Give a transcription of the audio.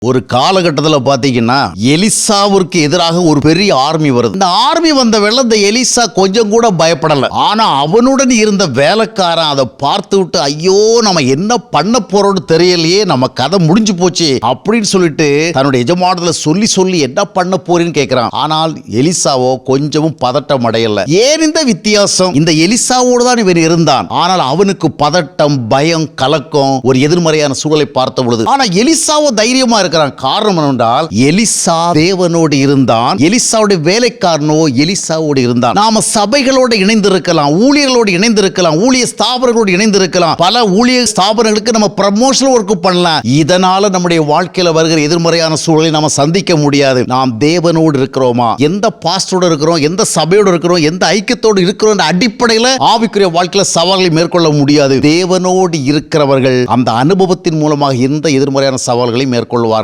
ஒரு காலகட்டத்தில் பார்த்தீங்கன்னா எலிசாவிற்கு எதிராக ஒரு பெரிய ஆர்மி வருது. இந்த ஆர்மி வந்த வேளை இந்த எலிசா கொஞ்சம் கூட பயப்படல. ஆனா அவனுடன் இருந்த வேலைக்காரன் அதை பார்த்து விட்டு, ஐயோ நம்ம என்ன பண்ண போறோம்னு தெரியலையே, நம்ம கதை முடிஞ்சு போச்சு அப்படின்னு சொல்லிட்டு தன்னுடைய எஜமானத்துல சொல்லி சொல்லி என்ன பண்ண போறேன்னு கேட்கிறான். ஆனால் எலிசாவோ கொஞ்சமும் பதட்டம் அடையல. ஏன் இந்த வித்தியாசம்? இந்த எலிசாவோடு தான் இவர் இருந்தான். ஆனால் அவனுக்கு பதட்டம், பயம், கலக்கம், ஒரு எதிர்மறையான சூழலை பார்த்த பொழுது. ஆனா எலிசாவோ தைரியமா இருக்கிறான். காரணம் என்னவென்றால் எலிசா தேவனோடு இருந்தான். எலிசாவுடைய வேலைக்காரனோ எலிசாவோடு இருந்தான். நாம சபைகளோடு இணைந்திருக்கலாம், ஊழியர்களோடு இணைந்திருக்கலாம், ஊழிய ஸ்தாபனங்களோடு இணைந்திருக்கலாம். பல ஊழிய ஸ்தாபனங்களுக்கு நம்ம ப்ரமோஷனல் ஒர்க் பண்ணலாம். இதனால நம்முடைய வாழ்க்கையில வருகிற எதிர்மறையான சூழலை நாம சந்திக்க முடியாது. நாம் தேவனோடு இருக்கிறோமா, எந்த பாஸ்டரோடு இருக்கிறோம், எந்த சபையோடு இருக்கிறோம், எந்த ஐக்கியத்தோடு இருக்கிறோம் அடிப்படையில் ஆவிக்குரிய வாழ்க்கையில சவால்களை மேற்கொள்ள முடியாது. தேவனோடு இருக்கிறவர்கள் அந்த அனுபவத்தின் மூலமாக எந்த எதிர்மறையான சவால்களை மேற்கொள்வார்கள்.